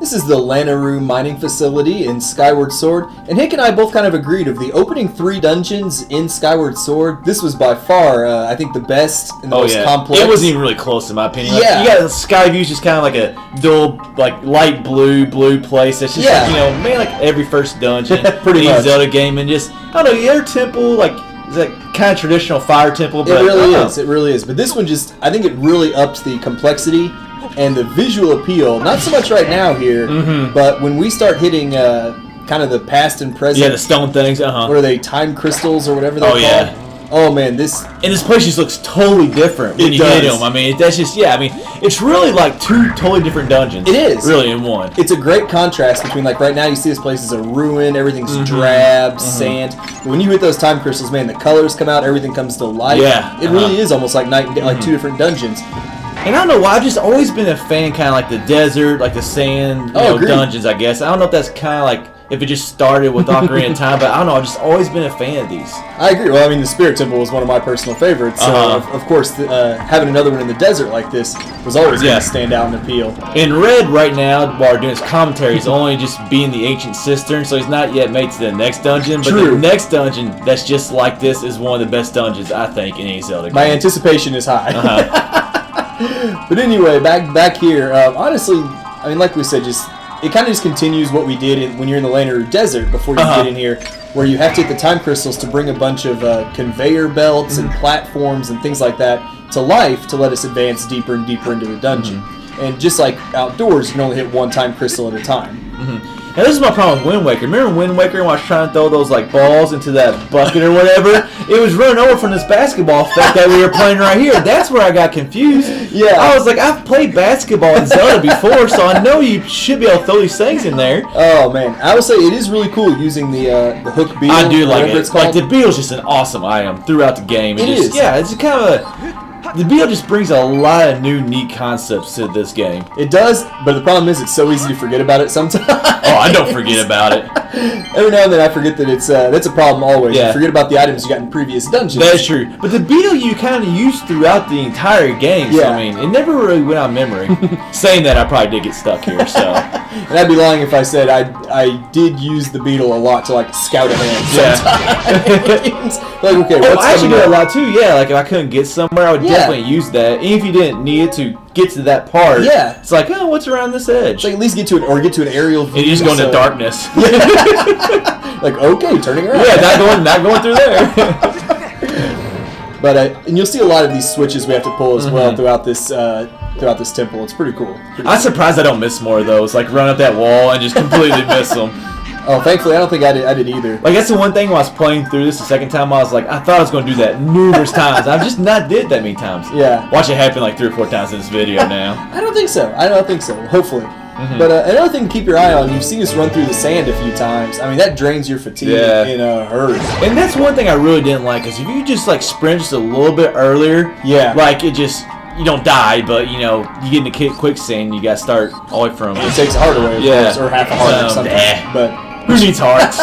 This is the Lanayru mining facility in Skyward Sword, and Hank and I both kind of agreed of the opening 3 dungeons in Skyward Sword. This was by far, I think, the best and the most complex. It wasn't even really close in my opinion. Yeah, you got Skyview's just kind of like a dull, like light blue place. That's just like, man, like every first dungeon, pretty much. Zelda game, and just I don't know, your temple like. Is that kind of traditional fire temple? But it really is. It really is. But this one just, I think it really ups the complexity and the visual appeal. Not so much right now here, but when we start hitting kind of the past and present. Yeah, the stone things. What are they? Time crystals or whatever they're called? Yeah. Oh man, this place just looks totally different when you hit them. I mean, that's just it's really like 2 totally different dungeons. It is really in one. It's a great contrast between like right now you see this place is a ruin, everything's drab, sand. But when you hit those time crystals, man, the colors come out, everything comes to life. Yeah, it really is almost like night and day, like 2 different dungeons. And I don't know why, I've just always been a fan, kind of like the desert, like the sand dungeons. I guess I don't know if that's kind of like. If it just started with Ocarina of Time, but I don't know, I've just always been a fan of these. I agree. Well, I mean, the Spirit Temple was one of my personal favorites, so of course, having another one in the desert like this was always going to stand out and appeal. In Red right now, while we're doing his commentary, he's only just being the Ancient Cistern, so he's not yet made to the next dungeon, but the next dungeon that's just like this is one of the best dungeons, I think, in any Zelda game. My anticipation is high. But anyway, back here, honestly, I mean, like we said, it kind of just continues what we did when you're in the Lanayru Desert before you get in here, where you have to hit the time crystals to bring a bunch of conveyor belts and platforms and things like that to life to let us advance deeper and deeper into the dungeon. And just like outdoors, you can only hit 1 time crystal at a time. Now this is my problem with Wind Waker. Remember Wind Waker when I was trying to throw those like balls into that bucket or whatever? It was running over from this basketball effect that we were playing right here. That's where I got confused. Yeah. I was like, I've played basketball in Zelda before, so I know you should be able to throw these things in there. Oh man, I will say it is really cool using the hook beetle. I do like it. Like the beetle's just an awesome item throughout the game. It is. Yeah, it's kind of the beetle just brings a lot of new, neat concepts to this game. It does, but the problem is it's so easy to forget about it sometimes. Oh, I don't forget about it. Every now and then I forget that that's a problem always. You forget about the items you got in previous dungeons. That's true. But the beetle you kind of use throughout the entire game. So, I mean, it never really went out of memory. Saying that, I probably did get stuck here. So, and I'd be lying if I said I did use the beetle a lot to like scout ahead. Sometimes. Like, okay, what's I actually do it a lot too. Yeah, like if I couldn't get somewhere, I would definitely use that. Even if you didn't need it to get to that part. Yeah. It's like, oh, what's around this edge? Like at least get to an aerial view. And you just go into darkness. Like, okay, turning around. Yeah, not going through there. But and you'll see a lot of these switches we have to pull as well throughout this temple. It's pretty cool. I'm surprised I don't miss more of those. Like run up that wall and just completely miss them. Oh, thankfully, I don't think I did either. Like, that's the one thing when I was playing through this the second time, I was like, I thought I was going to do that numerous times. I've just not did that many times. Yeah. Watch it happen like 3 or 4 times in this video now. I don't think so. Hopefully. But another thing to keep your eye on, you've seen us run through the sand a few times. I mean, that drains your fatigue in a hurry. And that's one thing I really didn't like, is if you just, like, sprint just a little bit earlier, like, it just... You don't die, but, you know, you get into quicksand, you got to start all the way from... It takes a heart away, of course, or half a heart or something. But who needs hearts?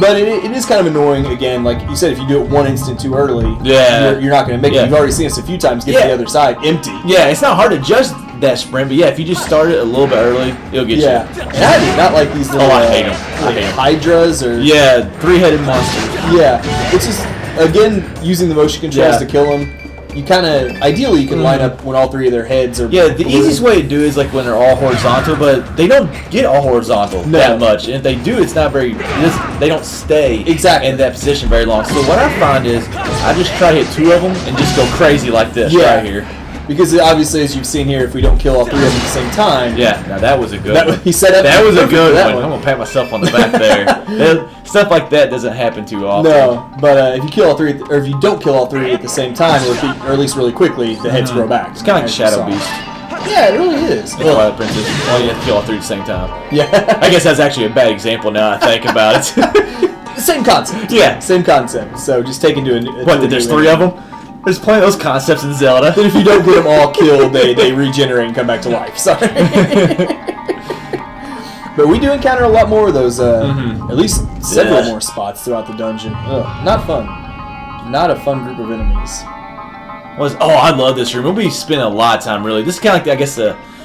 But it is kind of annoying, again, like you said, if you do it 1 instant too early, you're not going to make it. You've already seen us a few times get to the other side empty. Yeah, it's not hard to judge that sprint, but if you just start it a little bit early, it'll get you. And I do not like these little I hate them. I hate them. hydras or... Yeah, 3-headed monsters. Yeah, it's just, again, using the motion controls to kill them. You kind of, ideally, you can line up when all 3 of their heads are... Yeah, the easiest way to do it is like when they're all horizontal, but they don't get all horizontal that much. And if they do, it's not very... They don't stay in that position very long. So what I find is, I just try to hit 2 of them and just go crazy like this right here. Because obviously, as you've seen here, if we don't kill all 3 of them at the same time... Yeah, now that was a good one. He set up that was a good one. I'm going to pat myself on the back there. Stuff like that doesn't happen too often. No, but if you kill all 3, or if you don't kill all 3 at the same time, or at least really quickly, the heads grow back. It's kind of like a Shadow Beast. Yeah, it really is. Twilight Princess. Well, you have to kill all 3 at the same time. Yeah. I guess that's actually a bad example now I think about it. Same concept. Yeah. Same concept. So just take into a there's 3 of them? There's plenty of those concepts in Zelda. Then if you don't get them all killed, they regenerate and come back to life. Sorry. But we do encounter a lot more of those, at least several more spots throughout the dungeon. Ugh, not fun. Not a fun group of enemies. I love this room. We'll be spending a lot of time, really. This is kind of like, I guess,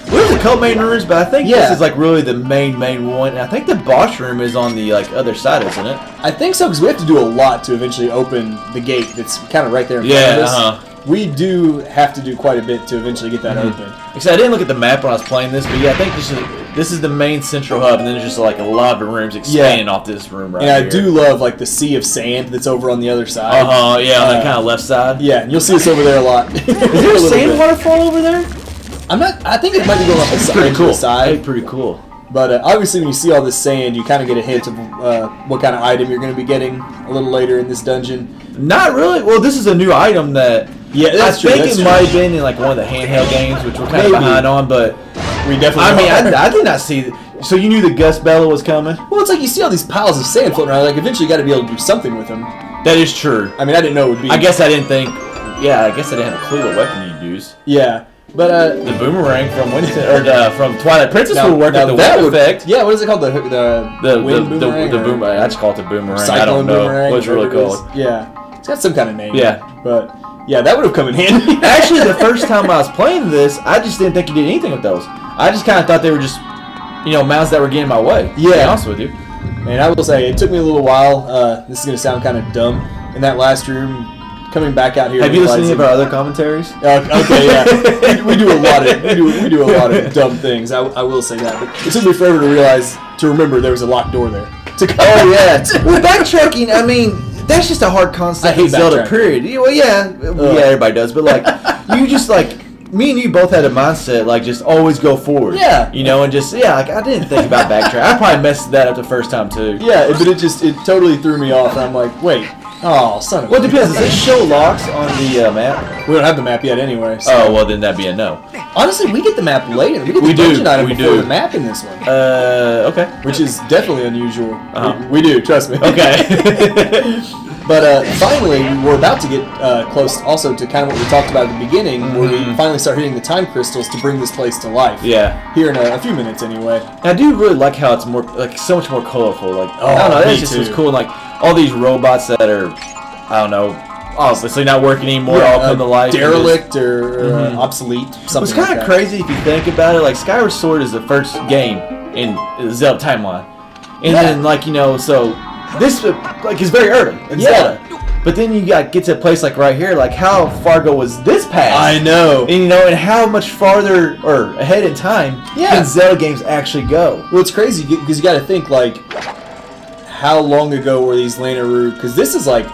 There's a couple main rooms, but I think this is like really the main one. And I think the boss room is on the like other side, isn't it? I think so, because we have to do a lot to eventually open the gate that's kind of right there in front of us. We do have to do quite a bit to eventually get that open. Except I didn't look at the map when I was playing this, but yeah, I think this is the main central hub, and then there's just like a lot of rooms expanding off this room right here. And I do love like the sea of sand that's over on the other side. Yeah, on the kind of left side. Yeah, and you'll see us over there a lot. Is there a sand waterfall over there? I think it might be going up the side. Pretty cool. Side. Pretty cool. But obviously, when you see all this sand, you kind of get a hint of what kind of item you're going to be getting a little later in this dungeon. Not really. Well, this is a new item that that's true. I think it might have been in like one of the handheld games, which we're kind of behind on. But we definitely. I did not see. So you knew the Gust Bella was coming? Well, it's like you see all these piles of sand floating around. Like eventually, you got to be able to do something with them. That is true. I mean, I didn't know it would be. I guess I didn't think. Yeah, I guess I didn't have a clue what weapon you'd use. Yeah. But the boomerang from from Twilight Princess would work with the wind effect. Yeah, what is it called? The wind boomerang? The boomerang. I just call it the boomerang. Cyclone I don't know boomerang, what it's really called. Yeah, it's got some kind of name. Yeah, but yeah, that would have come in handy. Actually, the first time I was playing this, I just didn't think you did anything with those. I just kind of thought they were just, mounts that were getting in my way. Yeah, to be honest with you. And I will say, it took me a little while. This is gonna sound kind of dumb in that last room. Coming back out here. Have you listened to any of our other commentaries? Okay, yeah. we do a lot of dumb things. I will say that. But it took me forever to remember there was a locked door there. Oh yeah. Well, backtracking. I mean, that's just a hard concept in Zelda. Period. Well, yeah, everybody does. But like, you just like. Me and you both had a mindset like just always go forward. Yeah. And just like I didn't think about backtrack. I probably messed that up the first time too. Yeah, but it totally threw me off, and I'm like, wait. Oh, son of a... Well, it depends. Does it show locks on the map? We don't have the map yet anyway. So. Oh, well, then that'd be a no. Honestly, we get the map later. We get the dungeon item before the map in this one. Okay. Which is definitely unusual. We do, trust me. Okay. But finally, we're about to get close also to kind of what we talked about at the beginning, where we finally start hitting the time crystals to bring this place to life. Yeah. Here in a few minutes anyway. And I do really like how it's more, like, so much more colorful. Like, I don't know, that just was cool. And, like, all these robots that are, I don't know, obviously not working anymore, all come to life. Derelict or obsolete, something It's kind of crazy if you think about it. Like, Skyward Sword is the first game in the Zelda timeline. And then, like, so this, like, is very early in Zelda. But then you get to a place like right here, like how far ago was this past? I know. And and how much farther or ahead in time can Zelda games actually go? Well, it's crazy because you got to think like how long ago were these Lanayru? Because this is like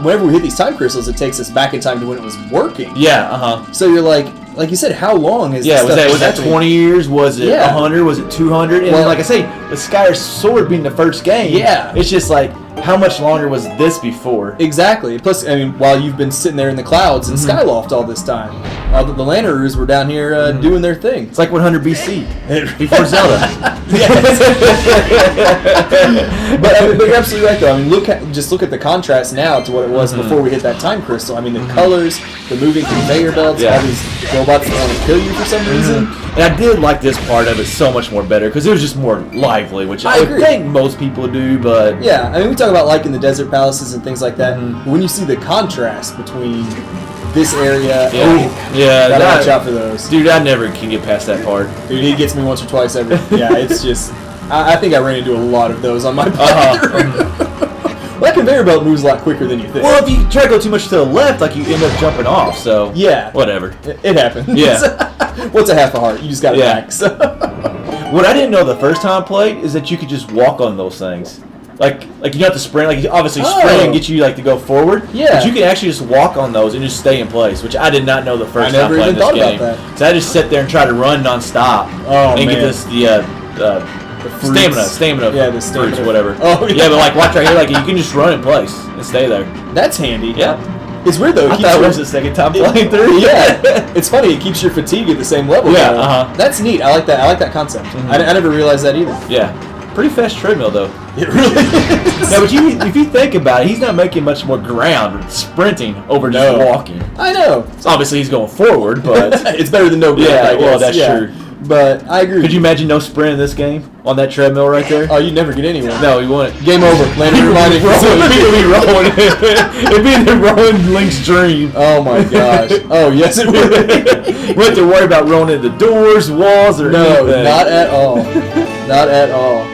whenever we hit these time crystals, it takes us back in time to when it was working. Yeah. So you're like you said, how long is? Yeah, was that 20 years? Was it 100? Was it 200? And like I say, with Skyward Sword being the first game, it's just like. How much longer was this before? Exactly. Plus, I mean, while you've been sitting there in the clouds in Skyloft all this time, the Lanayrus were down here doing their thing. It's like 100 BC, before Zelda. But you're absolutely right, though. I mean, just look at the contrast now to what it was before we hit that time crystal. I mean, the colors, the moving conveyor belts, all these robots that want to kill you for some reason. And I did like this part of it so much more better because it was just more lively, which I think most people do, but... Yeah, I mean, we talk about liking the desert palaces and things like that. But when you see the contrast between this area... Gotta watch out for those. Dude, I never can get past that part. Dude, he gets me once or twice every... Yeah, it's just... I think I ran into a lot of those on my playthrough. That conveyor belt moves a lot quicker than you think. Well, if you try to go too much to the left, like you end up jumping off, so... Yeah. Whatever. It happens. Yeah. What's a half a heart? You just got it back. So. What I didn't know the first time I played is that you could just walk on those things. Like you don't have to sprint. Like obviously sprinting get you like to go forward. Yeah. But you can actually just walk on those and just stay in place, which I did not know the first time playing this game. About that. So I just sit there and try to run nonstop. And get this stamina. Yeah, the stamina. Fruits, whatever. Oh yeah. Yeah, but like watch right here, like you can just run in place and stay there. That's handy. Yeah. It's weird though. I thought it was the second time playing through. Yeah, it's funny. It keeps your fatigue at the same level. Yeah, That's neat. I like that. I like that concept. I never realized that either. Yeah, pretty fast treadmill though. It really is. No, but if you think about it, he's not making much more ground sprinting over just walking. I know. So obviously he's going forward, but it's better than no ground. Yeah, well that's true. But I agree. Could you imagine no sprint in this game on that treadmill right there? Oh, you'd never get anyone. No, you wouldn't. Game over. Lanayru mining facility. It'd be rolling. It'd be the rolling Link's dream. Oh my gosh. Oh yes, it would. You wouldn't have to worry about rolling into doors, walls, or anything. No, not at all. Not at all.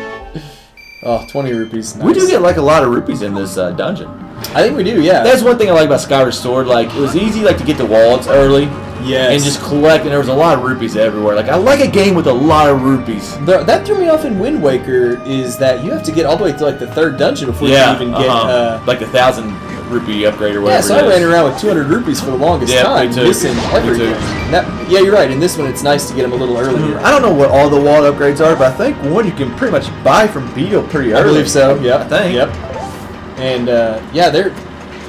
Oh, 20 rupees. Nice. We do get like a lot of rupees in this dungeon. I think we do, yeah. That's one thing I like about Skyward Sword. Like, it was easy like to get the wallets early. Yes. And just collect, and there was a lot of rupees everywhere. Like, I like a game with a lot of rupees. That threw me off in Wind Waker is that you have to get all the way to like the 3rd dungeon before you even get like the 1,000 rupee upgrade or whatever. Yeah, so I ran around with 200 rupees for the longest time, missing everything. Yeah, you're right. In this one, it's nice to get them a little earlier. I don't know what all the wallet upgrades are, but I think one you can pretty much buy from Beetle pretty early. I believe so. Yeah, I think. Yep. And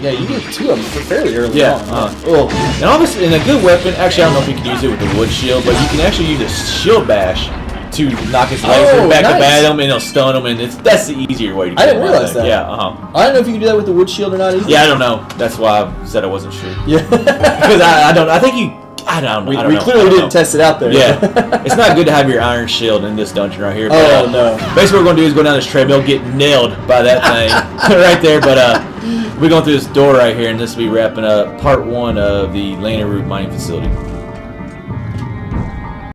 yeah, you get 2 of them fairly early on. And obviously, in a good weapon, actually, I don't know if you can use it with the wood shield, but you can actually use a shield bash to knock his laser back up at him, and it'll stun him, and that's the easier way to get him. I didn't realize that. Yeah, I don't know if you can do that with the wood shield or not either. Yeah, I don't know. That's why I said I wasn't sure. Yeah. Because I don't know. We clearly didn't test it out there. Yeah. It's not good to have your iron shield in this dungeon right here. But, no. Basically, what we're going to do is go down this treadmill, get nailed by that thing right there, but we're going through this door right here, and this will be wrapping up part 1 of the Lanayru mining facility.